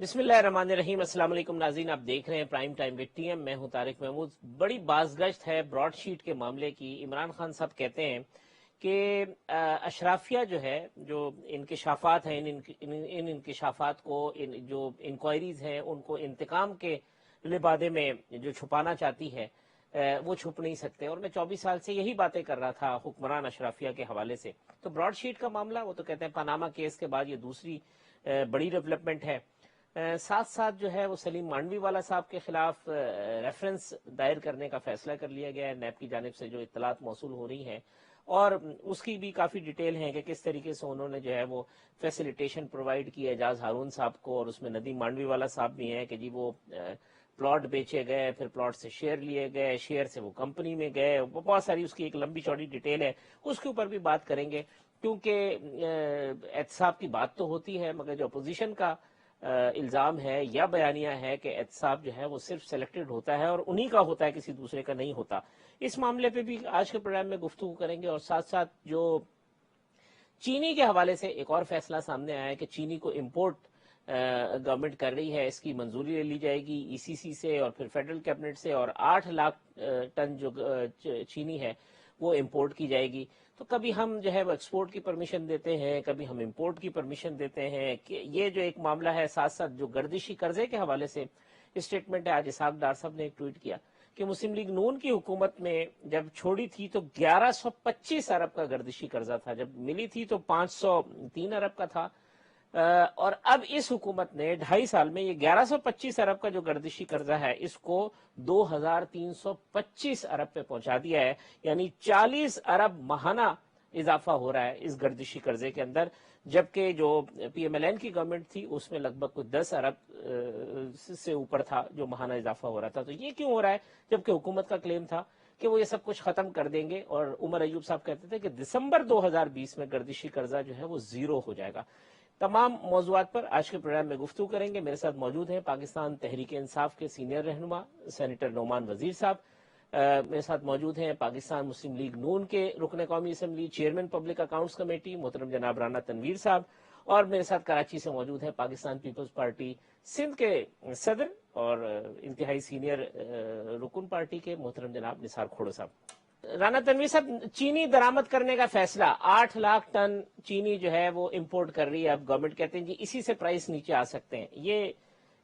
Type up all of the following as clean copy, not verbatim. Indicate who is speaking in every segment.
Speaker 1: بسم اللہ الرحمن الرحیم۔ السلام علیکم ناظرین، آپ دیکھ رہے ہیں prime time with T M. میں ہوں طارق محمود۔ بڑی بازگشت ہے براڈ شیٹ کے معاملے کی۔ عمران خان صاحب کہتے ہیں کہ اشرافیہ جو ہے، جو انکشافات ہیں، ان انکشافات کو، جو انکوائریز ہیں، ان کو انتقام کے لبادے میں جو چھپانا چاہتی ہے وہ چھپ نہیں سکتے۔ اور میں 24 سال سے یہی باتیں کر رہا تھا حکمران اشرافیہ کے حوالے سے۔ تو براڈ شیٹ کا معاملہ، وہ تو کہتے ہیں پاناما کیس کے بعد یہ دوسری بڑی ڈیولپمنٹ ہے۔ ساتھ ساتھ جو ہے وہ سلیم مانڈوی والا صاحب کے خلاف ریفرنس دائر کرنے کا فیصلہ کر لیا گیا ہے نیب کی جانب سے، جو اطلاعات موصول ہو رہی ہیں، اور اس کی بھی کافی ڈیٹیل ہے کہ کس طریقے سے انہوں نے جو ہے وہ فیسیلیٹیشن پرووائڈ کی اعجاز ہارون صاحب کو، اور اس میں ندیم مانڈوی والا صاحب بھی ہیں کہ جی وہ پلاٹ بیچے گئے، پھر پلاٹ سے شیئر لیے گئے، شیئر سے وہ کمپنی میں گئے، بہت ساری اس کی ایک لمبی چوڑی ڈیٹیل ہے، اس کے اوپر بھی بات کریں گے۔ کیونکہ احتساب کی بات تو ہوتی ہے، مگر جو اپوزیشن کا الزام ہے یا بیانیہ ہے کہ احتساب جو ہے وہ صرف سلیکٹڈ ہوتا ہے اور انہی کا ہوتا ہے، کسی دوسرے کا نہیں ہوتا۔ اس معاملے پہ بھی آج کے پروگرام میں گفتگو کریں گے۔ اور ساتھ ساتھ جو چینی کے حوالے سے ایک اور فیصلہ سامنے آیا ہے کہ چینی کو امپورٹ گورنمنٹ کر رہی ہے، اس کی منظوری لے لی جائے گی ای سی سی سے اور پھر فیڈرل کیبنٹ سے، اور 8 لاکھ ٹن جو چینی ہے وہ امپورٹ کی جائے گی۔ تو کبھی ہم جو ہے وہ ایکسپورٹ کی پرمیشن دیتے ہیں، کبھی ہم امپورٹ کی پرمیشن دیتے ہیں، کہ یہ جو ایک معاملہ ہے۔ ساتھ ساتھ جو گردشی قرضے کے حوالے سے اسٹیٹمنٹ ہے، آج اسحاق ڈار صاحب نے ایک ٹویٹ کیا کہ مسلم لیگ نون کی حکومت میں جب چھوڑی تھی تو 1125 ارب کا گردشی قرضہ تھا، جب ملی تھی تو 503 ارب کا تھا، اور اب اس حکومت نے 2.5 سال میں یہ 1125 ارب کا جو گردشی قرضہ ہے اس کو 2325 ارب پہ پہنچا دیا ہے، یعنی 40 ارب ماہانہ اضافہ ہو رہا ہے اس گردشی قرضے کے اندر، جبکہ جو پی ایم ایل این کی گورنمنٹ تھی اس میں لگ بھگ کوئی 10 ارب سے اوپر تھا جو ماہانہ اضافہ ہو رہا تھا۔ تو یہ کیوں ہو رہا ہے؟ جبکہ حکومت کا کلیم تھا کہ وہ یہ سب کچھ ختم کر دیں گے، اور عمر ایوب صاحب کہتے تھے کہ دسمبر 2020 میں گردشی قرضہ جو ہے وہ زیرو ہو جائے گا۔ تمام موضوعات پر آج کے پروگرام میں گفتگو کریں گے۔ میرے ساتھ موجود ہیں پاکستان تحریک انصاف کے سینئر رہنما سینیٹر نعمان وزیر صاحب، میرے ساتھ موجود ہیں پاکستان مسلم لیگ نون کے رکن قومی assembly chairman public accounts committee محترم جناب رانا تنویر صاحب، اور میرے ساتھ کراچی سے موجود ہیں پاکستان پیپلز پارٹی سندھ کے صدر اور انتہائی سینئر رکن پارٹی کے محترم جناب نثار کھوڑو صاحب۔ رانا تنویر صاحب، چینی درآمد کرنے کا فیصلہ، 8 لاکھ ٹن چینی جو ہے وہ امپورٹ کر رہی ہے، اب گورنمنٹ کہتے ہیں جی اسی سے پرائس نیچے آ سکتے ہیں، یہ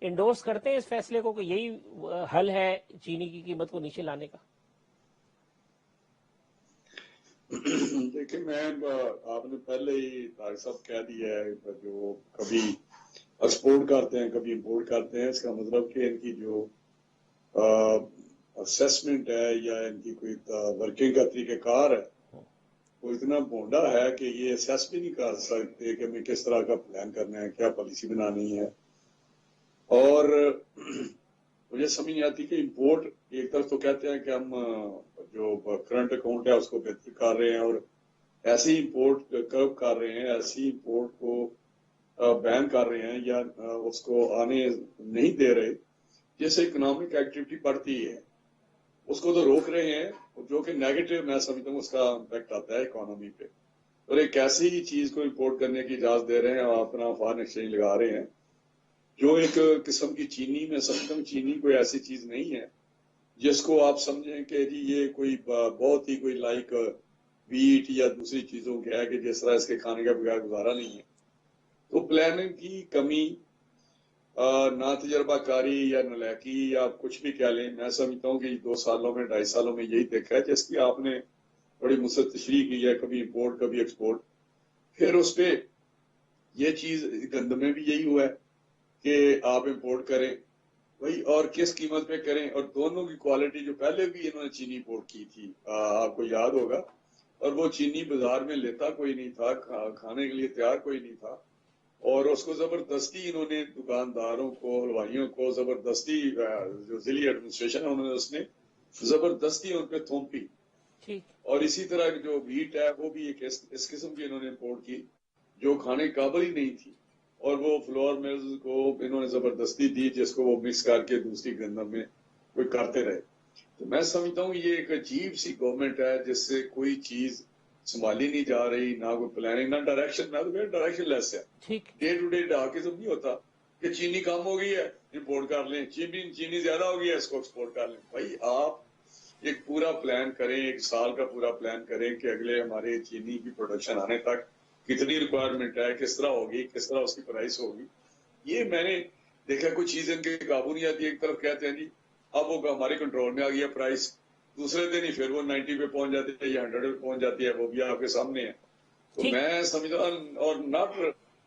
Speaker 1: انڈورس کرتے ہیں اس فیصلے کو کہ یہی حل ہے چینی کی قیمت کو نیچے لانے کا؟
Speaker 2: دیکھیں، میں آپ نے پہلے ہی طارق صاحب کہہ دیا ہے، جو کبھی ایکسپورٹ کرتے ہیں کبھی امپورٹ کرتے ہیں، اس کا مطلب کہ ان کی جو اسیسمنٹ ہے یا ان کی کوئی ورکنگ کا طریقہ کار ہے وہ اتنا بونڈا ہے کہ یہ اسیس بھی نہیں کر سکتے کہ ہمیں کس طرح کا پلان کرنا ہے، کیا پالیسی بنانی ہے۔ اور مجھے سمجھ نہیں آتی کہ امپورٹ ایک طرف تو کہتے ہیں کہ ہم جو کرنٹ اکاؤنٹ ہے اس کو بہتر کر رہے ہیں، اور ایسی امپورٹ کرو کر رہے ہیں، ایسی امپورٹ کو بین کر رہے ہیں یا اس کو آنے نہیں دے رہے، جس سے اکنامک ایکٹیویٹی بڑھتی ہے اس کو تو روک رہے ہیں، جو کہ نیگیٹو میں سمجھتا ہوں اس کا امپیکٹ آتا ہے اکانومی پہ۔ اور ایک ایسی چیز کو امپورٹ کرنے کی اجازت دے رہے ہیں اور اپنا فارن ایکسچینج لگا رہے ہیں، جو ایک قسم کی چینی میں سمجھتا ہوں چینی کوئی ایسی چیز نہیں ہے جس کو آپ سمجھیں کہ جی یہ کوئی بہت ہی کوئی لائک ویٹ یا دوسری چیزوں کے ہے کہ جس طرح اس کے کھانے کا بغیر گزارا نہیں ہے۔ تو پلاننگ کی کمی، نہ تجربہ کاری یا نالاکی یا کچھ بھی کہہ لیں، میں سمجھتا ہوں کہ 2 سالوں میں 2.5 سالوں میں یہی دیکھا ہے، جس کی آپ نے بڑی مصر تشریح کی ہے، کبھی امپورٹ کبھی ایکسپورٹ۔ پھر اس پہ یہ چیز گند میں بھی یہی ہوا ہے کہ آپ امپورٹ کریں بھائی، اور کس قیمت پہ کریں، اور دونوں کی کوالٹی جو پہلے بھی انہوں نے چینی امپورٹ کی تھی آپ کو یاد ہوگا، اور وہ چینی بازار میں لیتا کوئی نہیں تھا، کھانے کے لیے تیار کوئی نہیں تھا، اور اس کو زبردستی انہوں نے دکانداروں کو حلوائیوں کو زبردستی جو ضلعی ایڈمنسٹریشن انہوں نے اس نے زبردستی ان پہ تھوپی۔ اور اسی طرح جو ویٹ ہے وہ بھی ایک اس قسم کی انہوں نے امپورٹ کی جو کھانے قابل ہی نہیں تھی، اور وہ فلور ملز کو انہوں نے زبردستی دی جس کو وہ مکس کر کے دوسری گندم میں کوئی کرتے رہے۔ تو میں سمجھتا ہوں یہ ایک عجیب سی گورنمنٹ ہے جس سے کوئی چیز سنبھالی نہیں جا رہی، نہ کوئی پلاننگ نہ ڈائریکشن، میں تو ڈائریکشن لیس ہے، ڈے ٹو ڈے ڈاکزم نہیں ہوتا کہ چینی کم ہو گئی ہے امپورٹ کر لیں, چینی زیادہ ہو گئی ہے اس کو ایکسپورٹ کر لیں. بھائی آپ ایک پورا پلان کریں, ایک سال کا پورا پلان کریں کہ اگلے ہمارے چینی کی پروڈکشن آنے تک کتنی ریکوائرمنٹ ہے, کس طرح ہوگی, کس طرح اس کی پرائس ہوگی. یہ میں نے دیکھا کچھ چیز ان کے قابو نہیں آتی. ایک طرف کہتے ہیں جی اب وہ ہمارے کنٹرول میں آ گیا پرائس, دوسرے دن ہی پھر وہ 90 پہ پہنچ جاتی ہے یا 100 پہ پہنچ جاتی ہے, وہ بھی آپ کے سامنے ہے. تو
Speaker 1: ٹھیک.
Speaker 2: میں سمجھتا ہوں, اور not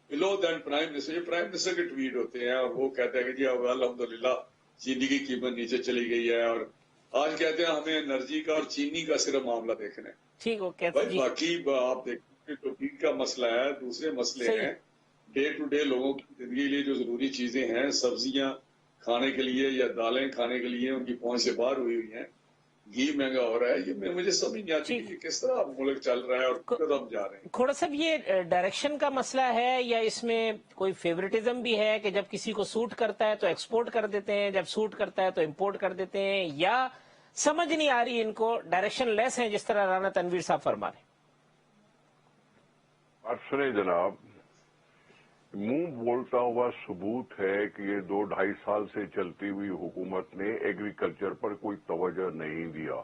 Speaker 2: below than prime minister, یہ پرائم منسٹر کے ٹویٹ ہوتے ہیں اور وہ کہتے ہیں کہ جی اب الحمدللہ چینی کی قیمت نیچے چلی گئی ہے, اور آج کہتے ہیں ہمیں انرجی کا اور چینی کا صرف معاملہ دیکھنا ہے.
Speaker 1: ٹھیک وہ کہتے
Speaker 2: بھائی
Speaker 1: جی
Speaker 2: باقی آپ دیکھیں کہ ٹوپیک کا مسئلہ ہے, دوسرے مسئلے
Speaker 1: صحیح.
Speaker 2: ہیں ڈے ٹو ڈے لوگوں کی زندگی کے لیے جو ضروری چیزیں ہیں, سبزیاں کھانے کے لیے یا دالیں کھانے کے لیے ان کی پہنچ سے باہر ہوئی ہوئی ہیں, گھی مہنگا ہو رہا ہے. یہ مجھے سمجھ نہیں آتی کہ
Speaker 1: ٹھیک.
Speaker 2: یہ کس طرح ملک چل رہا ہے اور کدھر ہم جا رہے ہیں.
Speaker 1: کھوڑا صاحب یہ ڈائریکشن کا مسئلہ ہے یا اس میں کوئی فیوریٹزم بھی ہے کہ جب کسی کو سوٹ کرتا ہے تو ایکسپورٹ کر دیتے ہیں, جب سوٹ کرتا ہے تو امپورٹ کر دیتے ہیں, یا سمجھ نہیں آ رہی ان کو, ڈائریکشن لیس ہیں جس طرح رانا تنویر صاحب فرما رہے ہیں؟
Speaker 3: بات سنیں جناب, منہ بولتا ہوا ثبوت ہے کہ یہ 2-2.5 سال سے چلتی ہوئی حکومت نے ایگریکلچر پر کوئی توجہ نہیں دیا.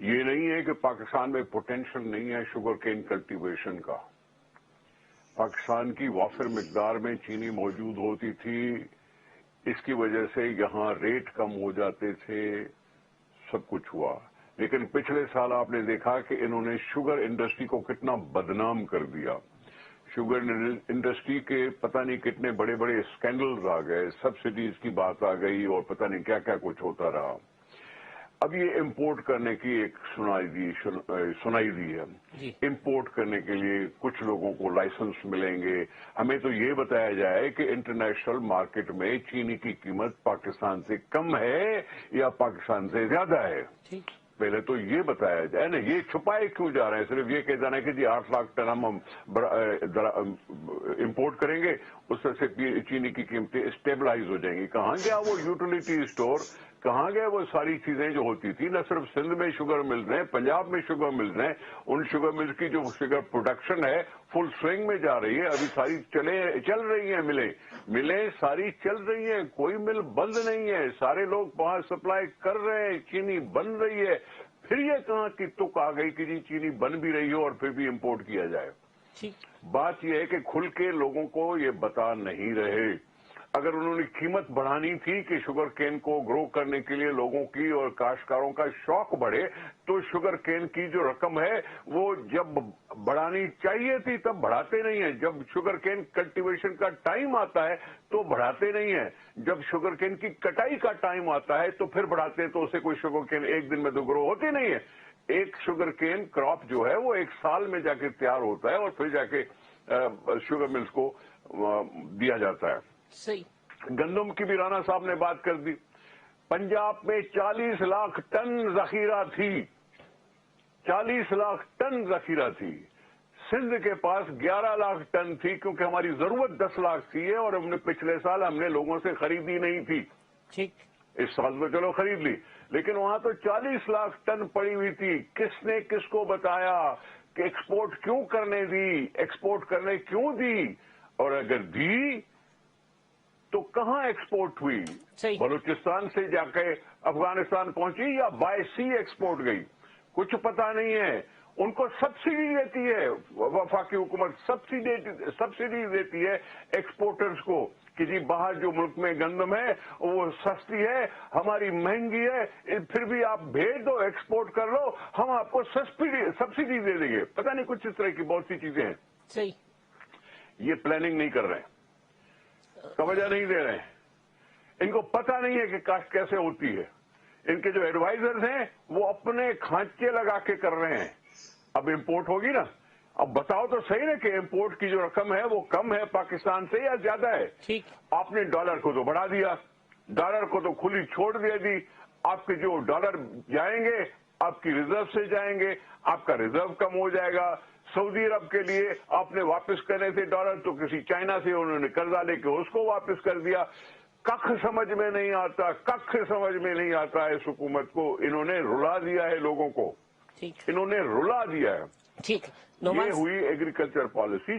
Speaker 3: یہ نہیں ہے کہ پاکستان میں پوٹینشل نہیں ہے شوگر کین کلٹیویشن کا. پاکستان کی وافر مقدار میں چینی موجود ہوتی تھی, اس کی وجہ سے یہاں ریٹ کم ہو جاتے تھے, سب کچھ ہوا. لیکن پچھلے سال آپ نے دیکھا کہ انہوں نے شوگر انڈسٹری کو کتنا بدنام کر دیا. شوگر انڈسٹری کے پتہ نہیں کتنے بڑے بڑے اسکینڈلز آ گئے, سبسڈیز کی بات آ گئی اور پتہ نہیں کیا کیا کچھ ہوتا رہا. اب یہ امپورٹ کرنے کی ایک سنائی دی ہے.
Speaker 1: جی.
Speaker 3: امپورٹ کرنے کے لیے کچھ لوگوں کو لائسنس ملیں گے. ہمیں تو یہ بتایا جائے کہ انٹرنیشنل مارکیٹ میں چینی کی قیمت پاکستان سے کم ہے یا پاکستان سے زیادہ ہے.
Speaker 1: ٹھیک.
Speaker 3: پہلے تو یہ بتایا جائے نا, یہ چھپائے کیوں جا رہے ہیں؟ صرف یہ کہ جانا ہے کہ جی 8 لاکھ ٹن ہم امپورٹ کریں گے, اس سے چینی کی قیمتیں اسٹیبلائز ہو جائیں گی. کہاں گیا وہ یوٹیلیٹی اسٹور, کہاں گئے وہ ساری چیزیں جو ہوتی تھی؟ نہ صرف سندھ میں شوگر مل رہے ہیں, پنجاب میں شوگر مل رہے ہیں, ان شوگر ملز کی جو شوگر پروڈکشن ہے فل سوئنگ میں جا رہی ہے. ابھی ساری چل رہی ہیں ملیں ساری چل رہی ہیں, کوئی مل بند نہیں ہے, سارے لوگ وہاں سپلائی کر رہے ہیں, چینی بن رہی ہے. پھر یہ کہاں کی تک آ گئی کہ جی چینی بن بھی رہی ہو اور پھر بھی امپورٹ کیا جائے. بات یہ ہے کہ کھل کے لوگوں کو یہ بتا نہیں رہے. اگر انہوں نے قیمت بڑھانی تھی کہ شوگر کین کو گرو کرنے کے لیے لوگوں کی اور کاشتکاروں کا شوق بڑھے, تو شوگر کین کی جو رقم ہے وہ جب بڑھانی چاہیے تھی تب بڑھاتے نہیں ہیں. جب شوگر کین کلٹیویشن کا ٹائم آتا ہے تو بڑھاتے نہیں ہیں. جب شوگر کین کی کٹائی کا ٹائم آتا ہے تو پھر بڑھاتے ہیں, تو اسے کوئی شوگر کین ایک دن میں تو گرو ہوتی نہیں ہے. ایک شوگر کین کراپ جو ہے وہ 1 سال میں جا کے تیار ہوتا ہے اور پھر جا کے شوگر ملز کو دیا جاتا ہے.
Speaker 1: صحیح.
Speaker 3: گندم کی بھی رانا صاحب نے بات کر دی. پنجاب میں 40 لاکھ ٹن ذخیرہ تھی, 40 لاکھ ٹن ذخیرہ تھی. سندھ کے پاس 11 لاکھ ٹن تھی, کیونکہ ہماری ضرورت 10 لاکھ تھی اور ہم نے پچھلے سال ہم نے لوگوں سے خریدی نہیں تھی.
Speaker 1: ٹھیک.
Speaker 3: اس سال تو چلو خرید لی, لیکن وہاں تو 40 لاکھ ٹن پڑی ہوئی تھی. کس نے کس کو بتایا کہ ایکسپورٹ کیوں کرنے دی, ایکسپورٹ کرنے کیوں دی, اور اگر دی تو کہاں ایکسپورٹ ہوئی؟ بلوچستان سے جا کے افغانستان پہنچی یا بائی سی ایکسپورٹ گئی؟ کچھ پتا نہیں ہے. ان کو سبسڈی دیتی ہے وفاقی حکومت, سبسڈی دیتی ہے ایکسپورٹرز کو کہ جی باہر جو ملک میں گندم ہے وہ سستی ہے, ہماری مہنگی ہے, پھر بھی آپ بھیج دو, ایکسپورٹ کر لو, ہم آپ کو سبسڈی دے دیں گے. پتہ نہیں کچھ اس طرح کی بہت سی چیزیں ہیں.
Speaker 1: صحیح.
Speaker 3: یہ پلاننگ نہیں کر رہے ہیں, توجہ نہیں دے رہے ہیں, ان کو پتہ نہیں ہے کہ کاشت کیسے ہوتی ہے. ان کے جو ایڈوائزرز ہیں وہ اپنے کھانچے لگا کے کر رہے ہیں. اب امپورٹ ہوگی نا, اب بتاؤ تو صحیح نا کہ امپورٹ کی جو رقم ہے وہ کم ہے پاکستان سے یا زیادہ ہے؟
Speaker 1: ٹھیک.
Speaker 3: آپ نے ڈالر کو تو بڑھا دیا, ڈالر کو تو کھلی چھوڑ دے دی. آپ کے جو ڈالر جائیں گے آپ کی ریزرو سے جائیں گے, آپ کا ریزرو کم ہو جائے گا. سعودی عرب کے لیے آپ نے واپس کرنے تھے ڈالر, تو کسی چائنا سے انہوں نے قرضہ لے کے اس کو واپس کر دیا. کخ سمجھ میں نہیں آتا, کخ سمجھ میں نہیں آتا اس حکومت کو. انہوں نے رلا دیا ہے لوگوں کو, انہوں نے رلا دیا ہے.
Speaker 1: ٹھیک.
Speaker 3: یہ ہوئی ایگریکلچر پالیسی.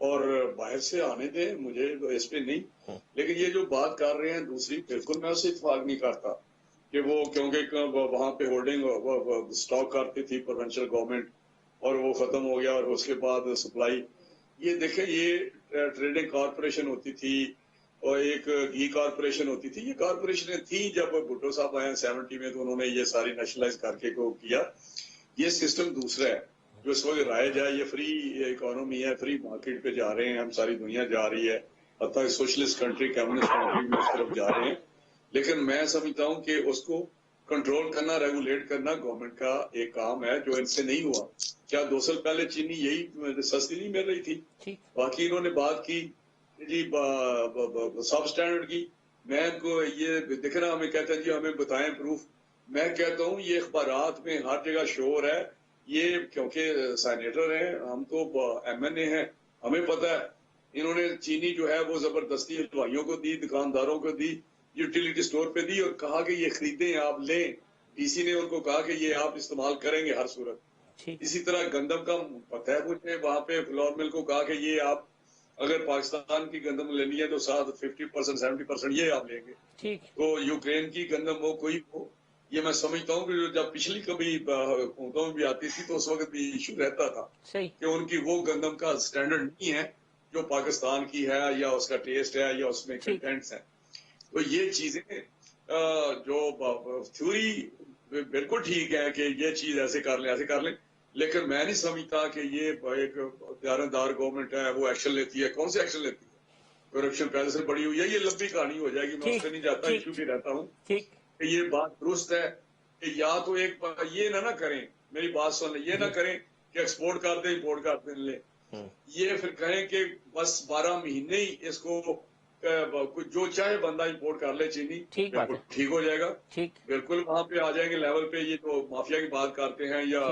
Speaker 2: اور باہر سے آنے دیں، مجھے اس پہ نہیں. لیکن یہ جو بات کر رہے ہیں دوسری، بالکل میں اسے اتفاق نہیں کرتا کہ وہ کیونکہ وہاں پہ ہولڈنگ اسٹاک کرتی تھی پروونشل گورنمنٹ اور وہ ختم ہو گیا اور اس کے بعد سپلائی. یہ دیکھیں، یہ ٹریڈنگ کارپوریشن ہوتی تھی اور ایک گھی کارپوریشن ہوتی تھی. یہ کارپوریشنیں تھیں جب بھٹو صاحب آئے 70 میں تو انہوں نے یہ ساری نیشنلائز کر کے کو کیا. یہ سسٹم دوسرا ہے جو اس وقت رائج ہے. یہ فری اکانومی ہے، فری مارکیٹ پہ جا رہے ہیں ہم، ساری دنیا جا رہی ہے، حتیٰ سوشلسٹ کنٹری کمیونسٹ کنٹری بھی اس طرف جا رہے ہیں. لیکن میں سمجھتا ہوں کہ اس کو کنٹرول کرنا، ریگولیٹ کرنا گورنمنٹ کا ایک کام ہے جو ان سے نہیں ہوا. کیا 2 سال پہلے چینی یہی سستی نہیں مل رہی تھی؟ باقی انہوں نے بات کی جی سب اسٹینڈرڈ کی. میں کو یہ دکھنا ہمیں کہتے ہیں جی ہمیں بتائیں پروف. میں کہتا ہوں یہ اخبارات میں ہر جگہ شور ہے. یہ کیونکہ سینیٹر ہیں، ہم تو MNA ہیں، ہمیں پتہ ہے. انہوں نے چینی جو ہے وہ زبردستی ہلوائیوں کو دی، دکانداروں کو دی، یوٹیلیٹی سٹور پہ دی اور کہا کہ یہ خریدیں، آپ لیں. ڈی سی نے ان کو کہا کہ یہ آپ استعمال کریں گے ہر صورت. اسی طرح گندم کا پتہ ہے مجھے، وہاں پہ فلور مل کو کہا کہ یہ آپ اگر پاکستان کی گندم لینی ہے تو 50% 70% یہ آپ لیں گے. تو یوکرین کی گندم ہو کوئی ہو، یہ میں سمجھتا ہوں کہ جب پچھلی کبھی حکومتوں میں بھی آتی تھی تو اس وقت بھی ایشو رہتا تھا کہ ان کی وہ گندم کا سٹینڈرڈ نہیں ہے جو پاکستان کی ہے، یا اس کا ٹیسٹ ہے یا اس میں کنٹینٹس ہیں. تو یہ چیزیں جو تھیوری بالکل ٹھیک ہے کہ یہ چیز ایسے کر لیں ایسے کر لیں، لیکن میں نہیں سمجھتا کہ یہ ایک دیانتدار گورنمنٹ ہے وہ ایکشن لیتی ہے. کون سے ایکشن لیتی ہے؟ کرپشن پہلے سے بڑی ہوئی ہے. یہ لمبی کہانی ہو جائے گی، میں اس پہ نہیں جاتا، ایشو بھی رہتا ہوں کہ یہ بات درست ہے کہ یا تو ایک یہ نہ کریں، میری بات سن لیں، یہ نہ کریں کہ ایکسپورٹ کر دیں امپورٹ کر دیں لیں. یہ پھر کہیں کہ بس 12 مہینے ہی اس کو جو چاہے بندہ امپورٹ کر لے چینی، بالکل ٹھیک ہو جائے گا. بالکل وہاں پہ آ جائیں گے لیول پہ. یہ تو مافیا کی بات کرتے ہیں، یا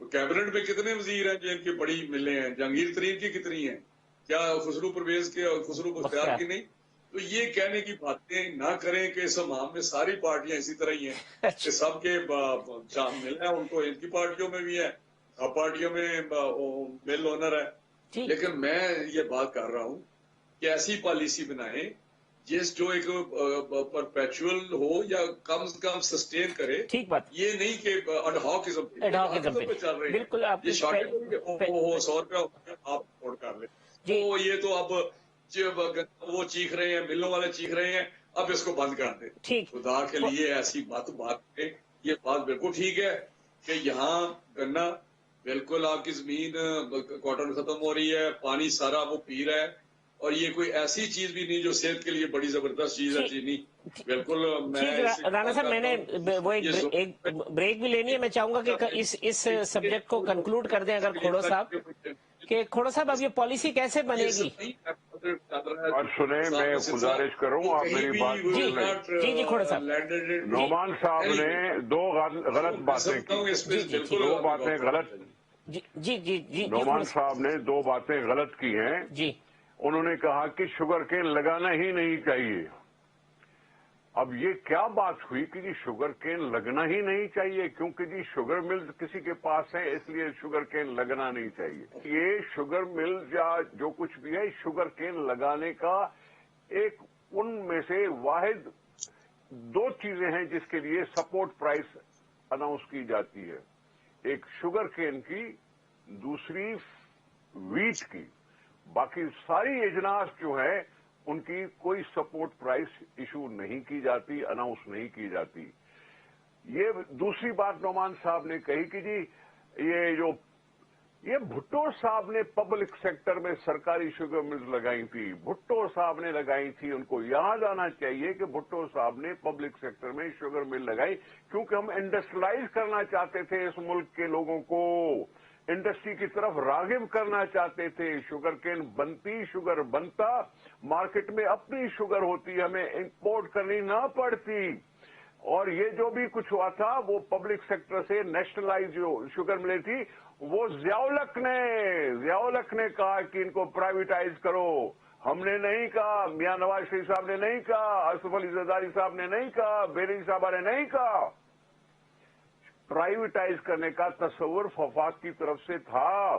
Speaker 2: کیبنٹ میں کتنے وزیر ہیں جو ان کی بڑی ملیں ہیں؟ جہانگیر ترین کی کتنی ہیں؟ کیا خسرو پرویز کے اور خسرو بختیار کی نہیں؟ تو یہ کہنے کی باتیں نہ کریں کہ اس مہم میں ساری پارٹیاں اسی طرح ہی ہیں کہ سب کے مل ہیں. ان کو ان کی پارٹیوں میں بھی ہے، سب پارٹیوں میں مل اونر ہے. لیکن میں یہ بات کر رہا ہوں کہ ایسی پالیسی بنائیں جس جو ایک پرپیچول ہو یا کم سے کم سسٹین کرے. یہ نہیں کہ اڈہاکزم پہ چل رہے ہیں. یہ شارٹیج 100 روپیہ آپ افورڈ کر لیں. تو یہ تو اب وہ چیخ رہے ہیں، ملوں والے چیخ رہے ہیں، اب اس کو بند کر دیں. خدا کے لیے ایسی بات ہے. یہ بات بالکل ٹھیک ہے کہ یہاں گنا بالکل آپ کی زمین کاٹن ختم ہو رہی ہے، پانی سارا وہ پی رہا ہے، اور یہ کوئی ایسی چیز بھی نہیں جو صحت کے لیے بڑی زبردست چیز ہے چینی. بالکل.
Speaker 1: رانا صاحب، میں نے وہ ایک بریک بھی لینی ہے. میں چاہوں گا کہ اس سبجیکٹ کو کنکلوڈ کر دیں اگر کھوڑو صاحب، کہ کھوڑو صاحب اب یہ پالیسی کیسے بنے گی؟
Speaker 3: اور سنیں، میں گزارش کروں آپ میری بات سن لیں.
Speaker 1: جی کھوڑو صاحب.
Speaker 3: نعمان صاحب نے 2 غلط باتیں کی، 2 باتیں غلط.
Speaker 1: جی
Speaker 3: نعمان صاحب نے 2 باتیں غلط کی ہیں.
Speaker 1: جی،
Speaker 3: انہوں نے کہا کہ شوگر کین لگانا ہی نہیں چاہیے. اب یہ کیا بات ہوئی کہ جی شوگر کین لگنا ہی نہیں چاہیے کیونکہ جی شوگر مل کسی کے پاس ہے اس لیے شوگر کین لگنا نہیں چاہیے. یہ شوگر مل یا جو کچھ بھی ہے، شوگر کین لگانے کا ایک ان میں سے واحد 2 چیزیں ہیں جس کے لیے سپورٹ پرائس اناؤنس کی جاتی ہے. ایک شوگر کین کی، دوسری ویٹ کی. باقی ساری اجناس جو ہے ان کی کوئی سپورٹ پرائس ایشو نہیں کی جاتی، اناؤنس نہیں کی جاتی. یہ دوسری بات نعمان صاحب نے کہی کہ جی یہ بھٹو صاحب نے پبلک سیکٹر میں سرکاری شوگر ملز لگائی تھی. بھٹو صاحب نے لگائی تھی. ان کو یاد آنا چاہیے کہ بھٹو صاحب نے پبلک سیکٹر میں شوگر مل لگائی کیونکہ ہم انڈسٹریلائز کرنا چاہتے تھے، اس ملک کے لوگوں کو انڈسٹری کی طرف راغب کرنا چاہتے تھے. شوگر کین بنتی، شوگر بنتا، مارکیٹ میں اپنی شوگر ہوتی، ہمیں امپورٹ کرنی نہ پڑتی. اور یہ جو بھی کچھ ہوا تھا وہ پبلک سیکٹر سے نیشنلائز جو شوگر ملیں تھی وہ ضیاء الحق نے کہا کہ ان کو پرائیویٹائز کرو. ہم نے نہیں کہا، میاں نواز شریف صاحب نے نہیں کہا، آصف علی زرداری صاحب نے نہیں کہا، بیری صاحبہ نے نہیں کہا. پرائیویٹائز کرنے کا تصور وفاق کی طرف سے تھا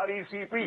Speaker 3: RECP।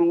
Speaker 4: 2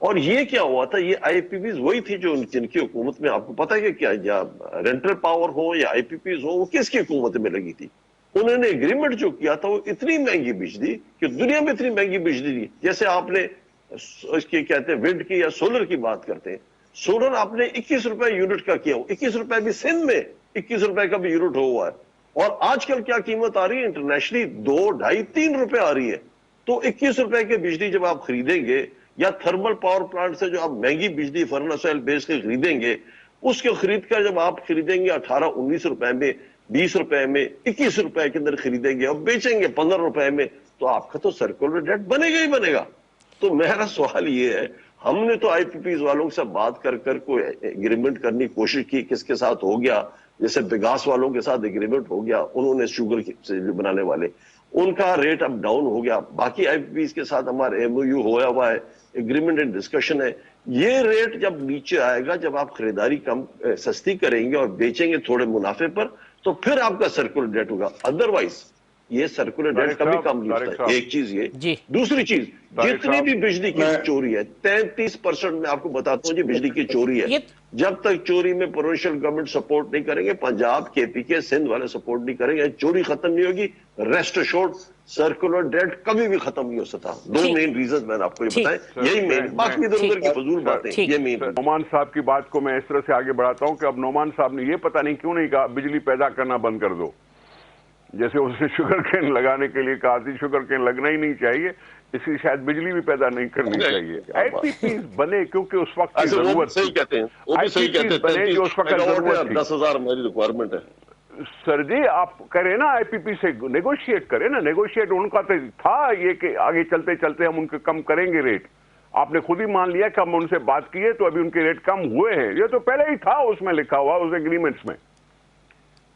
Speaker 4: اور یہ کیا ہوا تھا, یہ آئی پی پیز وہی تھی جو جن کی حکومت میں, آپ کو پتا ہے کہ کیا, یا رینٹل پاور ہو یا آئی پی پیز ہو, وہ کس کی حکومت میں لگی تھی. انہوں نے ایگریمنٹ جو کیا تھا وہ اتنی مہنگی بجلی کہ دنیا میں اتنی مہنگی بجلی دی. جیسے آپ نے اس کی کہتے ہیں ونڈ کی یا سولر کی بات کرتے ہیں, سولر آپ نے 21 روپے یونٹ کا کیا, 21 روپے بھی سندھ میں 21 روپے کا بھی یونٹ ہوا ہے. اور آج کل کیا قیمت آ رہی ہے انٹرنیشنلی, 2, 2.5, 3 روپے آ رہی ہے. تو 21 روپے کی بجلی جب آپ خریدیں گے, یا تھرمل پاور پلانٹ سے جو آپ مہنگی بجلی فرنس آئل بیس کے خریدیں گے, اس کے خرید کر جب آپ خریدیں گے 18-19 روپے میں, 20 روپے میں, 21 روپے کے اندر خریدیں گے اور بیچیں گے 15 روپے میں, تو آپ کا تو سرکولر ڈیٹ بنے گا ہی بنے گا. تو میرا سوال یہ ہے, ہم نے تو آئی پی پیز والوں سے بات کر کر کوئی ایگریمنٹ کرنے کی کوشش کی, کس کے ساتھ ہو گیا, جیسے بگاس والوں کے ساتھ ایگریمنٹ ہو گیا, انہوں نے شوگر سے بنانے والے, ان کا ریٹ اب ڈاؤن ہو گیا. باقی آئی پی پیز کے ساتھ ہمارا ایم او یو ہوا ہوا ہے, ایگریمنٹ اینڈ ڈسکشن ہے. یہ ریٹ جب نیچے آئے گا, جب آپ خریداری کم سستی کریں گے اور بیچیں گے تھوڑے منافع پر, تو پھر آپ کا سرکولر ڈیٹ ہوگا. ادروائز یہ سرکولر ڈیٹ کبھی کم نہیں ہوتا. ایک چیز یہ, دوسری چیز, جتنی بھی بجلی کی چوری ہے 33% میں آپ کو بتاتا ہوں جی بجلی کی چوری ہے. جب تک چوری میں پروونشل گورنمنٹ سپورٹ نہیں کریں گے, پنجاب, کے پی کے, سندھ والے سپورٹ نہیں کریں گے, چوری ختم نہیں ہوگی. ریسٹ ایشورڈ سرکولر ڈیٹ کبھی بھی ختم نہیں ہو سکتا. 2 مین ریزنز میں نے آپ کو یہ بتائیں, یہی مین, باقی ادھر ادھر کی فضول باتیں, یہ مین.
Speaker 3: نعمان صاحب کی بات کو میں اس طرح سے آگے بڑھاتا ہوں کہ اب نعمان صاحب نے یہ پتہ نہیں کیوں نہیں کہا بجلی پیدا کرنا بند کر دو, جیسے اس نے شوگر کین لگانے کے لیے کہا تھی شوگر کین لگنا ہی نہیں چاہیے, اس کی شاید بجلی بھی پیدا نہیں کرنی چاہیے. آئی پی پیز بنے کیونکہ اس وقت کی ضرورت تھی, آئی پی پیز بنے جو اس وقت ضرورت تھی.
Speaker 4: 10,000 میری ریکوائرمنٹ ہے.
Speaker 3: سر جی آپ کریں نا آئی پی پی سے نیگوشیٹ کریں نا, نیگوشیٹ ان کا تو تھا یہ کہ آگے چلتے چلتے ہم ان کے کم کریں گے ریٹ. آپ نے خود ہی مان لیا کہ ہم ان سے بات کیے تو ابھی ان کے ریٹ کم ہوئے ہیں. یہ تو پہلے ہی تھا اس میں لکھا ہوا, اس ایگریمنٹس میں.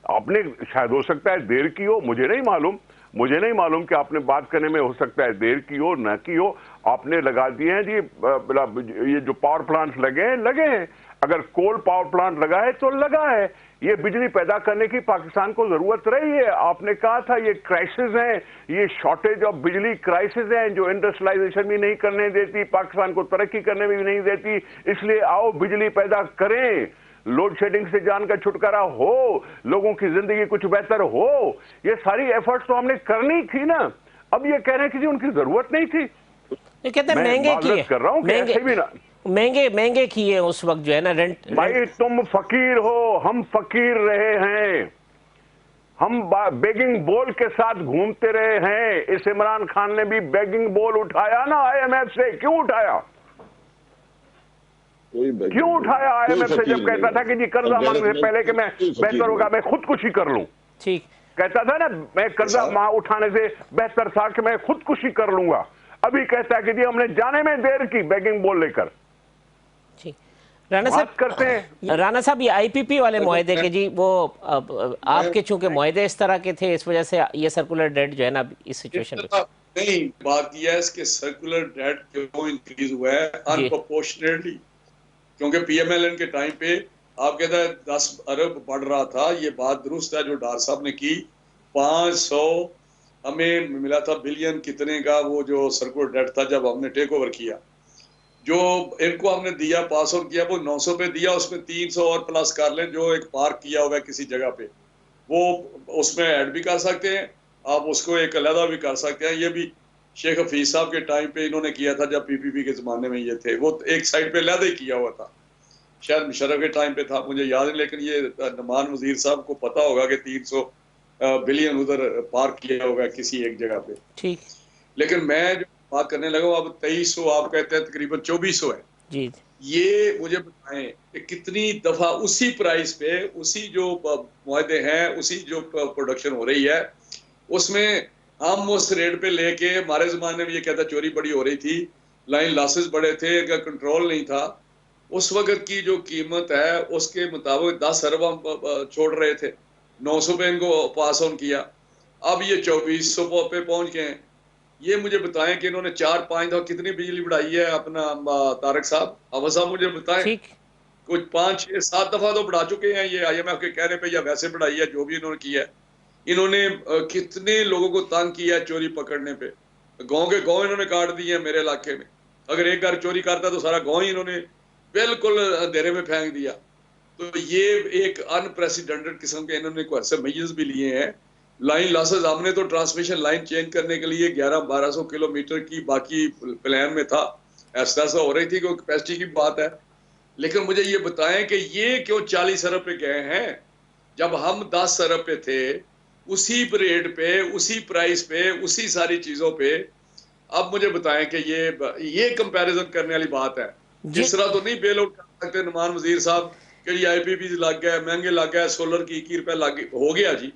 Speaker 3: آپ نے شاید ہو سکتا ہے دیر کی ہو, مجھے نہیں معلوم کہ آپ نے بات کرنے میں ہو سکتا ہے دیر کی ہو نہ کی ہو. آپ نے لگا دیے ہیں جی یہ جو پاور پلانٹ لگے ہیں, اگر کول پاور پلانٹ لگا ہے تو لگا ہے. یہ بجلی پیدا کرنے کی پاکستان کو ضرورت رہی ہے. آپ نے کہا تھا یہ کرائسس ہیں, یہ شارٹیج آف بجلی کرائسس ہیں جو انڈسٹریلائزیشن بھی نہیں کرنے دیتی, پاکستان کو ترقی کرنے میں بھی نہیں دیتی, اس لیے آؤ بجلی پیدا کریں, لوڈ شیڈنگ سے جان کا چھٹکارا ہو, لوگوں کی زندگی کچھ بہتر ہو. یہ ساری ایفرٹس تو ہم نے کرنی تھی نا. اب یہ کہہ رہے ہیں کہ جی ان کی ضرورت نہیں تھی.
Speaker 1: یہ کہتے ہیں مہنگے کیے,
Speaker 3: کر رہا ہوں کہ ایسے بھی نہ
Speaker 1: مہنگے کیے اس وقت جو ہے نا رینٹ.
Speaker 3: بھائی تم فقیر ہو, ہم فقیر رہے ہیں, ہم بیگنگ بول کے ساتھ گھومتے رہے ہیں. اس عمران خان نے بھی بیگنگ بول اٹھایا نا آئی ایم ایف سے. کیوں اٹھایا آئی ایم ایف سے, جب کہتا تھا کہ جی قرضہ مانگنے سے پہلے کہ میں بہتر ہوگا میں خودکشی کر لوں.
Speaker 1: ٹھیک
Speaker 3: کہتا تھا نا میں قرضہ اٹھانے سے بہتر تھا کہ میں خودکشی کر لوں گا. ابھی کہتا ہے کہ جی ہم نے جانے میں دیر کی بیگنگ بول لے کر.
Speaker 1: رانا صاحب کرتے ہیں, رانا صاحب یہ آئی پی پی والے معاہدے کے جی وہ آپ کے چونکہ معاہدے اس طرح کے تھے, اس وجہ سے یہ سرکولر ڈیٹ جو ہے نا اس سچویشن میں
Speaker 2: نہیں. بات یہ ہے اس کے سرکولر ڈیٹ کیوں انکریز ہوا ہے انپروپورشنیٹلی, کیونکہ پی ایم ایل این کے ٹائم پہ آپ کہتا ہے 10 ارب بڑھ رہا تھا. یہ بات درست ہے جو ڈار صاحب نے کی, 500 ہمیں ملا تھا بلین کتنے کا وہ جو سرکولر ڈیٹ تھا جب ہم نے ٹیک اوور کیا. جو ان کو ہم نے دیا 500 کیا وہ 900 پہ دیا, اس میں 300 اور پلس کر لیں جو ایک پارک کیا ہوا ہے کسی جگہ پہ, وہ اس میں ایڈ بھی کر سکتے ہیں, آپ اس کو ایک علیحدہ بھی کر سکتے ہیں. یہ بھی شیخ حفیظ صاحب کے ٹائم پہ انہوں نے کیا تھا جب پی پی پی کے زمانے میں یہ تھے, وہ ایک سائڈ پہ علیحدہ ہی کیا ہوا تھا. شاید مشرف کے ٹائم پہ تھا, مجھے یاد نہیں, لیکن یہ نعمان وزیر صاحب کو پتا ہوگا کہ 300 بلین ادھر پارک کیا ہوگا کسی ایک جگہ پہ.
Speaker 1: ٹھیک,
Speaker 2: لیکن میں جو بات کرنے لگا اب 2300 آپ کہتے ہیں تقریباً 2400 ہے.
Speaker 1: جی
Speaker 2: یہ مجھے بتائیں کہ کتنی دفعہ اسی پرائس پہ اسی جو معاہدے ہیں اسی جو پروڈکشن ہو رہی ہے اس میں ہم اس ریٹ پہ لے کے, ہمارے زمانے میں یہ کہتا چوری بڑی ہو رہی تھی, لائن لاسز بڑے تھے, ان کا کنٹرول نہیں تھا. اس وقت کی جو قیمت ہے اس کے مطابق 10 ارب ہم چھوڑ رہے تھے, 900 پہ ان کو پاس آن کیا, اب یہ 2400 پہ پہنچ گئے ہیں. یہ مجھے بتائیں کہ انہوں نے 4-5 دفعہ کتنی بجلی بڑھائی ہے اپنا طارق صاحب, حافظ صاحب مجھے بتائیں. کچھ 5-6-7 دفعہ تو بڑھا چکے ہیں یہ آئی ایم ایف کے کہنے پہ یا ویسے بڑھائی ہے جو بھی انہوں نے کیا ہے. انہوں نے کتنے لوگوں کو تنگ کیا ہے چوری پکڑنے پہ, گاؤں کے گاؤں انہوں نے کاٹ دیے ہیں میرے علاقے میں. اگر ایک گھر چوری کرتا تو سارا گاؤں ہی انہوں نے بالکل اندھیرے میں پھینک دیا. تو یہ ایک انپریسیڈنٹڈ قسم کے انہوں نے کوئی ایسے میجرز بھی لیے ہیں. لائن لاسز ہم نے تو ٹرانسمیشن لائن چینج کرنے کے لیے 1100-1200 کلومیٹر کی باقی پلان میں تھا, ایسا ہو رہی تھی کہ کیپیسٹی کی بات ہے. لیکن مجھے یہ بتائیں کہ یہ کیوں 40 ارب پہ گئے ہیں جب ہم 10 ارب پہ تھے, اسی ریٹ پہ, اسی پرائس پہ, اسی ساری چیزوں پہ. اب مجھے بتائیں کہ یہ کمپیریزن کرنے والی بات ہے. جس طرح تو نہیں بیل آؤٹ کر سکتے نعمان وزیر صاحب کہ یہ آئی پی پی لگ گیا, مہنگے لگ گیا, سولر کی 21 روپے لگ ہو گیا جی.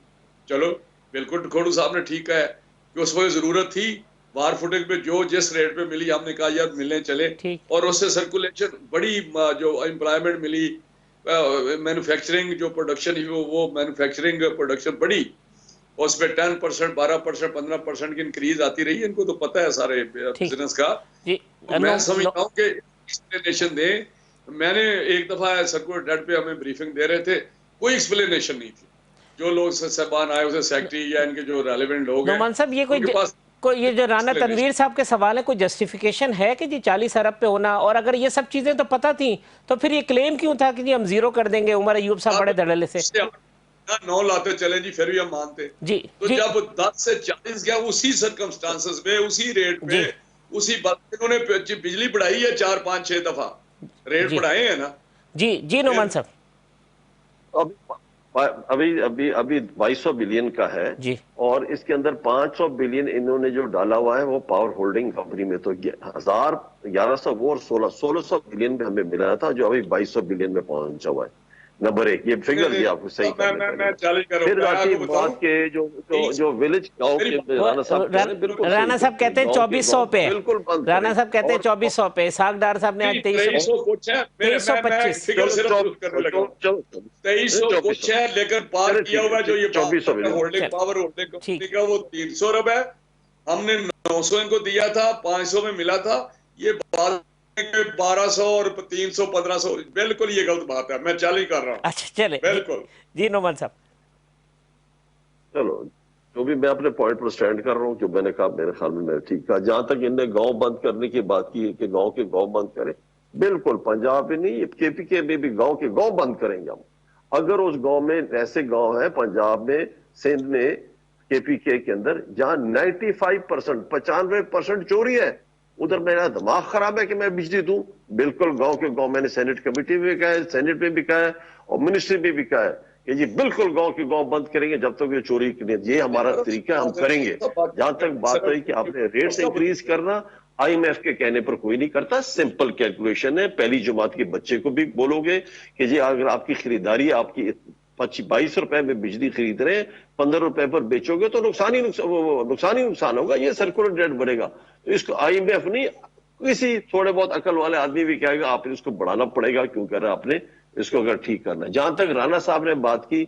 Speaker 2: چلو بالکل کھوڑو صاحب نے ٹھیک کہا ہے کہ اس وقت ضرورت تھی وار فوٹنگ پہ جو جس ریٹ پہ ملی ہم نے کہا یار ملنے چلے, اور اس سے سرکولیشن بڑی, جو امپلائمنٹ ملی, مینوفیکچرنگ جو پروڈکشن ہی وہ مینوفیکچرنگ پروڈکشن بڑی, اس پہ 10%, 12%, 15% کی انکریز آتی رہی ہے. ان کو تو پتہ ہے سارے بزنس کا. میں سمجھتا ہوں کہ ایکسپلینیشن دیں. میں نے ایک دفعہ سرکولر ڈیٹ پہ ہمیں بریفنگ دے رہے تھے, کوئی ایکسپلینیشن نہیں تھی. جو لوگ صاحبان آئے اسے سیکٹری یا ان کے جو ریلیونٹ لوگ ہیں,
Speaker 1: نعمان صاحب یہ جو رانا تنویر صاحب کے سوال ہے, کوئی جسٹیفیکیشن ہے کہ جی 40 ارب پہ ہونا, اور اگر یہ سب چیزیں تو پتہ تھیں تو پھر یہ کلیم کیوں تھا کہ جی ہم زیرو کر دیں گے؟ عمر ایوب صاحب بڑے دھڑلے سے
Speaker 2: 9 لاتے چلیں جی پھر بھی ہم مانتے. تو جب 10 سے 40 گیا اسی سرکمسٹانسز میں, اسی ریٹ پہ, اسی بات, انہوں نے بجلی بڑھائی ہے 4-5-6 دفعہ ریٹ بڑھائے ہیں نا.
Speaker 1: جی نعمان صاحب
Speaker 4: ابھی 2200 بلین کا ہے, اور اس کے اندر 500 بلین انہوں نے جو ڈالا ہوا ہے وہ پاور ہولڈنگ کمپنی میں. تو 1100 وہ اور 1600 بلین میں ہمیں ملا تھا, جو ابھی 2200 بلین میں پہنچا ہوا ہے. نمبر 1 یہ فگر دیا آپ کو صحیح کرنے کے لیے. پھر آتی بات کے جو ویلیج گاؤں کے رانا صاحب کہہ رہے ہیں, بالکل
Speaker 1: رانا صاحب کہتے ہیں 2400 پہ,
Speaker 4: بالکل بند.
Speaker 1: رانا صاحب کہتے ہیں 2400 پہ, اسحاق ڈار صاحب نے آج 2325.
Speaker 2: کچھ ہے لیکن پار کیا ہوا جو یہ ہولڈنگ پاور ہولڈنگ کمپنی کا وہ 300 ارب ہے. ہم نے 900 ان کو دیا تھا, 500 میں ملا تھا. یہ بات 1200 اور 300 1500 بالکل یہ غلط بات ہے. میں چیلنج کر رہا ہوں.
Speaker 1: اچھا چلے
Speaker 2: بالکل
Speaker 1: جی نعمان صاحب.
Speaker 4: چلو جو بھی میں اپنے پوائنٹ پر سٹینڈ کر رہا ہوں, جو میں نے کہا میرے خیال میں ٹھیک کہا. جہاں تک ان نے گاؤں بند کرنے کی بات کی ہے کہ گاؤں کے گاؤں بند کریں, بالکل پنجاب میں نہیں, کے پی کے میں بھی گاؤں کے گاؤں بند کریں گے ہم. اگر اس گاؤں میں ایسے گاؤں ہیں پنجاب میں, سندھ میں, کے پی کے اندر, جہاں 95% 95% چوری ہے, ادھر میرا دماغ خراب ہے کہ میں بجلی دوں. بالکل گاؤں کے گاؤں, میں نے سینٹ کمیٹی میں بھی کہا ہے, سینٹ میں بھی کہا ہے, اور منسٹری میں بھی کہا ہے کہ جی بالکل گاؤں کے گاؤں بند کریں گے جب تک یہ چوری نہیں. یہ ہمارا طریقہ, ہم کریں گے. جہاں تک بات ہے کہ آپ نے ریٹس انکریز کرنا, آئی ایم ایف کے کہنے پر کوئی نہیں کرتا. سمپل کیلکولیشن ہے. پہلی جماعت کے بچے کو بھی بولو گے کہ جی اگر آپ کی خریداری, آپ کی 22 روپے میں بجلی خرید رہے ہیں, 15 روپے پر بیچو گے تو نقصان ہی نقصان ہوگا. یہ سرکولر ڈیٹ بڑھے گا. تو اس کو آئی ایم ایف نہیں, کسی تھوڑے بہت عقل والے آدمی بھی کہے گا آپ نے اس کو بڑھانا پڑے گا, کیوں کر رہے آپ نے اس کو اگر ٹھیک کرنا ہے. جہاں تک رانا صاحب نے بات کی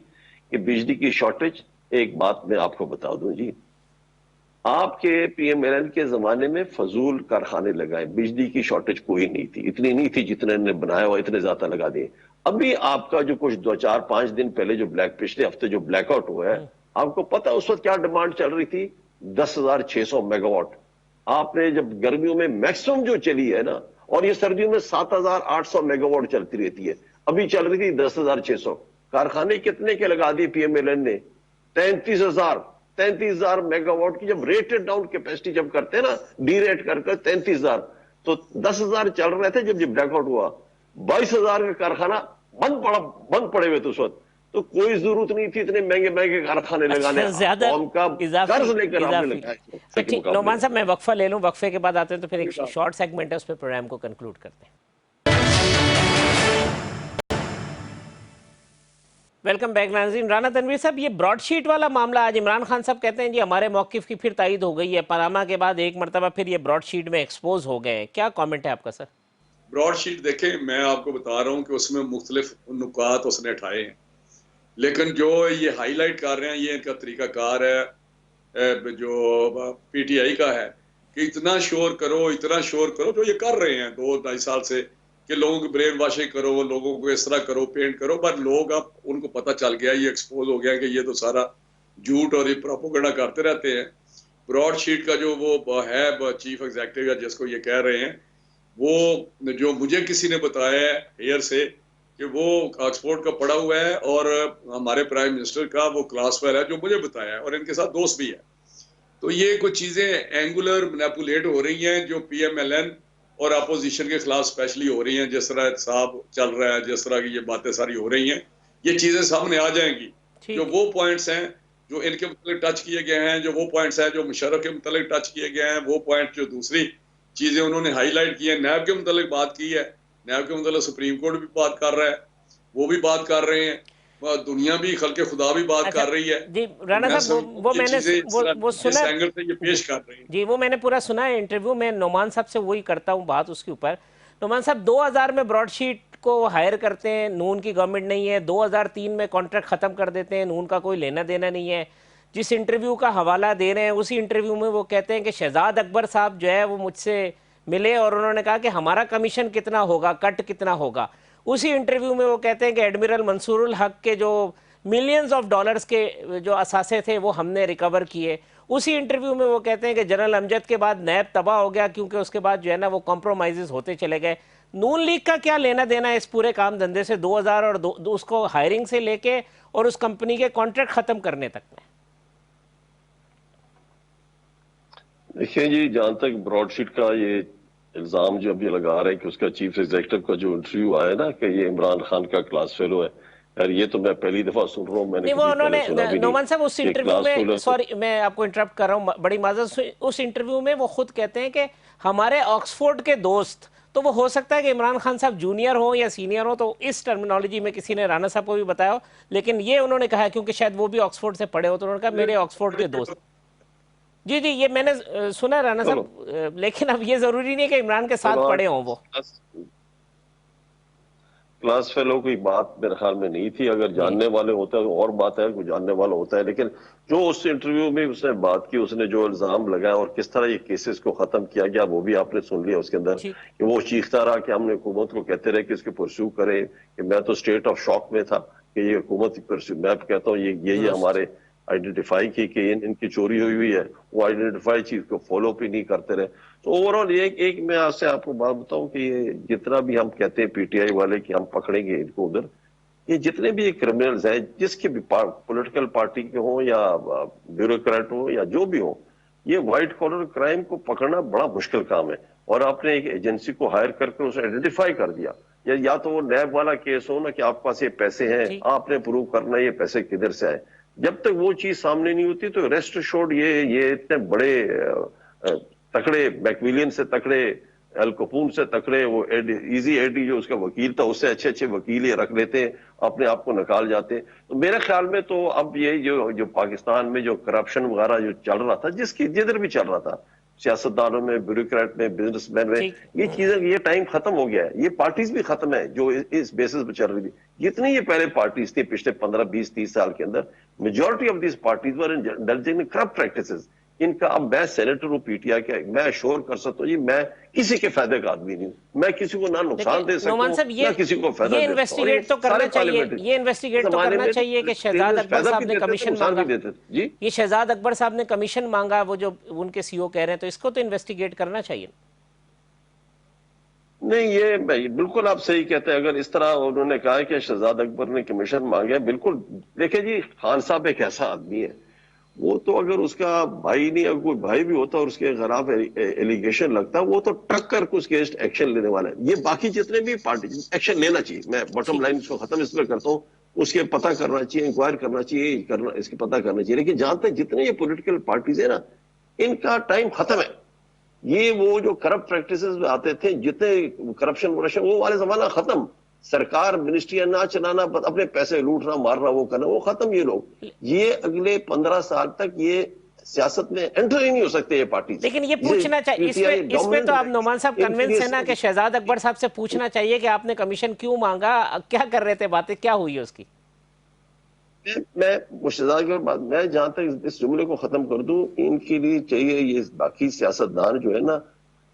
Speaker 4: کہ بجلی کی شارٹیج, ایک بات میں آپ کو بتا دوں جی, آپ کے پی ایم ایل این کے زمانے میں فضول کارخانے لگائے, بجلی کی شارٹیج کوئی نہیں تھی, اتنی نہیں تھی جتنے انہوں نے بنایا ہوا, اتنے زیادہ لگا دیے. ابھی آپ کا جو کچھ 2-4-5 دن پہلے جو پچھلے ہفتے جو بلیک آؤٹ ہوا ہے, آپ کو پتا اس وقت کیا ڈیمانڈ چل رہی تھی؟ 10,600 میگا واٹ. آپ نے جب گرمیوں میں میکسیمم جو چلی ہے نا, اور یہ سردیوں میں 7,800 میگا واٹ چلتی رہتی ہے, ابھی چل رہی تھی 10,600. کارخانے کتنے کے لگا دیے پی ایم ایل این نے؟ 33,000 میگا واٹ کی. جب ریٹڈ ڈاؤن کیپیسٹی جب کرتے ہیں نا, ڈی ریٹ کر 33,000, تو 10,000 چل رہے تھے جب بلیک آؤٹ ہوا. 22,000 کا کارخانہ بند پڑے ہوئے تھے اس وقت. تو کوئی ضرورت نہیں تھی اتنے مہنگے کارخانے لگانے. قوم کا قرض لے کر آپ نے لگایا.
Speaker 1: نعمان صاحب میں وقفہ لے لوں, وقفے کے بعد آتے ہیں تو پھر ایک شارٹ سیگمنٹ ہے, اس پہ پروگرام کو کنکلوڈ کرتے ہیں. ویلکم بیک ناظرین. رانا تنویر صاحب, یہ براڈ شیٹ والا معاملہ, آج عمران خان صاحب کہتے ہیں جی ہمارے موقف کی پھر تائید ہو گئی ہے, پاناما کے بعد ایک مرتبہ پھر یہ براڈ شیٹ میں ایکسپوز ہو گئے. کیا کامنٹ ہے آپ کا سر؟
Speaker 2: براڈ شیٹ دیکھیں, میں آپ کو بتا رہا ہوں کہ اس میں مختلف نکات اس نے اٹھائے ہیں, لیکن جو یہ ہائی لائٹ کر رہے ہیں یہ ان کا طریقہ کار ہے جو پی ٹی آئی کا ہے کہ اتنا شور کرو جو یہ کر رہے ہیں 2-2.5 سال سے, کہ لوگوں کی برین واشنگ کرو, لوگوں کو اس طرح کرو, پینٹ کرو. پر لوگ اب ان کو پتہ چل گیا, یہ ایکسپوز ہو گیا کہ یہ تو سارا جھوٹ اور یہ پروپیگنڈا کرتے رہتے ہیں. براڈ شیٹ کا جو وہ ہے چیف ایگزیکٹو یا جس کو یہ کہہ رہے ہیں, وہ جو مجھے کسی نے بتایا ہے ایئر سے کہ وہ آکسفورڈ کا پڑھا ہوا ہے اور ہمارے پرائم منسٹر کا وہ کلاس فیل ہے، جو مجھے بتایا ہے، اور ان کے ساتھ دوست بھی ہے. تو یہ کچھ چیزیں اینگولر مینیپولیٹ ہو رہی ہیں جو پی ایم ایل این اور اپوزیشن کے خلاف اسپیشلی ہو رہی ہیں، جس طرح احتساب چل رہا ہے، جس طرح کی یہ باتیں ساری ہو رہی ہیں، یہ چیزیں سامنے آ جائیں گی. جو وہ پوائنٹس ہیں جو ان کے متعلق ٹچ کیے گئے ہیں، جو وہ پوائنٹس ہیں جو مشرف کے متعلق ٹچ کیے گئے ہیں، وہ پوائنٹ جو دوسری چیزیں انہوں نے ہائی لائٹ کی ہیں، نیب کے متعلق بات کی ہے، نیب کے متعلق سپریم کورٹ بھی بات کر رہا ہے، وہ بھی بات کر رہے ہیں، دنیا بھی، خلق خدا بھی بات کر رہی ہے.
Speaker 1: جی رانا صاحب، وہ میں نے وہ سنا
Speaker 2: اینگل سے یہ پیش کر رہے ہیں.
Speaker 1: جی وہ میں نے پورا سنا ہے انٹرویو میں. نعمان صاحب سے وہی کرتا ہوں بات اس کے اوپر. نعمان صاحب 2000 میں براڈ شیٹ کو ہائر کرتے ہیں، نون کی گورنمنٹ نہیں ہے، 2003 میں کانٹریکٹ ختم کر دیتے ہیں، نون کا کوئی لینا دینا نہیں ہے. جس انٹرویو کا حوالہ دے رہے ہیں اسی انٹرویو میں وہ کہتے ہیں کہ شہزاد اکبر صاحب جو ہے وہ مجھ سے ملے اور انہوں نے کہا کہ ہمارا کمیشن کتنا ہوگا، کٹ کتنا ہوگا. اسی انٹرویو میں وہ کہتے ہیں کہ ایڈمرل منصور الحق کے جو ملینز آف ڈالرز کے جو اثاثے تھے وہ ہم نے ریکور کیے. اسی انٹرویو میں وہ کہتے ہیں کہ جنرل امجد کے بعد نیب تباہ ہو گیا کیونکہ اس کے بعد جو ہے نا وہ کمپرومائزز ہوتے چلے گئے. نون لیگ کا کیا لینا دینا ہے اس پورے کام دھندے سے 2000 اور اس کو ہائرنگ سے لے کے اور اس کمپنی کے کانٹریکٹ ختم کرنے تک میں؟
Speaker 4: دیکھیں جی، جہاں تک براڈ شیٹ کا یہ الزام جو ابھی لگا رہے ہیں کہ اس کا چیف ایگزیکٹو کا جو انٹرویو آیا نا کہ یہ عمران خان کا کلاس فیلو ہے، یار یہ تو میں پہلی دفعہ سن رہا ہوں، میں نے
Speaker 1: نہیں وہ
Speaker 4: کبھی
Speaker 1: انہوں
Speaker 4: پہلے سنا
Speaker 1: نے
Speaker 4: بھی
Speaker 1: نعمان صاحب اس
Speaker 4: نہیں کہ
Speaker 1: انٹرویو
Speaker 4: کلاس فیلو
Speaker 1: میں، سوری میں آپ کو انٹرپٹ کر رہا ہوں، بڑی معذرت، اس انٹرویو میں وہ خود کہتے ہیں کہ ہمارے آکسفورڈ کے دوست، تو وہ ہو سکتا ہے کہ عمران خان صاحب جونیئر ہوں یا سینئر ہوں، تو اس ٹرمینالوجی میں کسی نے رانا صاحب کو بھی بتایا ہو، لیکن یہ انہوں نے کہا ہے کیونکہ شاید وہ بھی آکسفورڈ سے پڑھے ہو تو انہوں نے کہا میرے آکسفورڈ کے دوست. جی جی یہ میں نے سنا ہے رانا صاحب، لیکن اب یہ ضروری نہیں ہے کہ عمران کے ساتھ پڑھے ہوں وہ.
Speaker 4: کلاس فیلو کی بات میرے خیال میں نہیں تھی. اگر جاننے والے ہوتا ہے تو اور بات ہے، کوئی جاننے والا ہوتا ہے، لیکن جو اس انٹرویو میں اس نے بات کی، اس نے جو الزام لگایا اور کس طرح یہ کیسز کو ختم کیا گیا وہ بھی آپ نے سن لیا اس کے اندر، کہ وہ چیختا رہا کہ ہم نے حکومت کو کہتے رہے کہ اس کے پرسیو کرے، کہ میں تو اسٹیٹ آف شاک میں تھا کہ یہ حکومت پرسیو، میں کہتا ہوں یہ ہمارے آئیڈینٹیفائی کی کہ ان کی چوری ہوئی ہے، وہ آئیڈینٹیفائی چیز کو فالو بھی نہیں کرتے رہے. تو اوورآل ایک میں آپ سے آپ کو بات بتاؤں کہ یہ جتنا بھی ہم کہتے ہیں پی ٹی آئی والے کہ ہم پکڑیں گے ان کو ادھر، یہ جتنے بھی کرمنلز ہیں جس کے بھی پولیٹیکل پارٹی کے ہوں یا بیوروکریٹ ہوں یا جو بھی ہوں، یہ وائٹ کالر کرائم کو پکڑنا بڑا مشکل کام ہے. اور آپ نے ایک ایجنسی کو ہائر کر کے اسے آئیڈینٹیفائی کر دیا، یا تو وہ نیب والا کیس ہو نا کہ آپ کے پاس یہ پیسے ہیں، آپ نے پروو کرنا یہ پیسے کدھر سے آئے. جب تک وہ چیز سامنے نہیں ہوتی تو ریسٹ ایشورڈ یہ اتنے بڑے تکڑے، میکویلین سے تکڑے، ایل کپون سے تکڑے، وہ ایزی ایڈی جو اس کا وکیل تھا اس سے اچھے وکیل یہ رکھ لیتے ہیں، اپنے آپ کو نکال جاتے ہیں. تو میرے خیال میں تو اب یہ جو پاکستان میں جو کرپشن وغیرہ جو چل رہا تھا، جدھر بھی چل رہا تھا، سیاستدانوں میں، بیوروکریٹ میں، بزنس مین میں، یہ چیزیں، یہ ٹائم ختم ہو گیا ہے. یہ پارٹیز بھی ختم ہے جو اس بیسس پہ چل رہی تھی. جتنی یہ پہلے پارٹیز تھی پچھلے 15 20 30 سال کے اندر، majority of these parties were indulging in corrupt practices. ان کا اب میں سینیٹر ہوں پی ٹی آئی کا، میں اشور کر سکتا ہوں جی میں کسی کے فائدے کا آدمی نہیں ہوں، میں کسی کو نہ نقصان دے سکتا ہوں نہ کسی کو فائدہ دے سکتا ہوں.
Speaker 1: یہ انویسٹیگیٹ تو کرنا چاہیے، یہ انویسٹیگیٹ تو کرنا چاہیے کہ شہزاد اکبر صاحب نے کمیشن مانگا، یہ شہزاد اکبر صاحب نے کمیشن مانگا، وہ جو ان کے سی او کہہ رہے ہیں، تو اس کو تو انویسٹیگیٹ کرنا چاہیے.
Speaker 4: نہیں یہ بالکل آپ صحیح کہتے ہیں. اگر اس طرح انہوں نے کہا کہ شہزاد اکبر نے کمیشن مانگا، بالکل. دیکھیں جی خان صاحب ایک ایسا آدمی ہے، وہ تو اگر اس کا بھائی نہیں، اگر کوئی بھائی بھی ہوتا اور اس کے خلاف ایلیگیشن لگتا، وہ تو ٹک کر اس کے ایکشن لینے والا ہے. یہ باقی جتنے بھی پارٹی ایکشن لینا چاہیے. میں باٹم لائن اس کو ختم اس پر کرتا ہوں، اس کے پتہ کرنا چاہیے، انکوائر کرنا چاہیے، اس کے پتہ کرنا چاہیے. لیکن جہاں تک جتنے یہ پولیٹیکل پارٹیز ہیں نا، ان کا ٹائم ختم ہے. یہ وہ جو کرپٹ پریکٹسز میں آتے تھے، جتنے کرپشن وہ والے زمانہ ختم. سرکار منسٹریاں نہ چلانا، اپنے پیسے لوٹنا مارنا وہ کرنا وہ ختم. یہ لوگ یہ اگلے 15 سال تک یہ سیاست میں انٹر ہی نہیں ہو سکتے یہ پارٹی.
Speaker 1: لیکن یہ پوچھنا چاہیے اس پہ تو آپ نعمان صاحب کنونس ہیں نا کہ شہزاد اکبر صاحب سے پوچھنا چاہیے کہ آپ نے کمیشن کیوں مانگا، کیا کر رہے تھے، باتیں کیا ہوئی اس کی.
Speaker 4: میں جہاں تک اس جملے کو ختم کر دوں، ان کے لیے چاہیے یہ باقی سیاستدان جو ہے نا،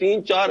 Speaker 4: 3-4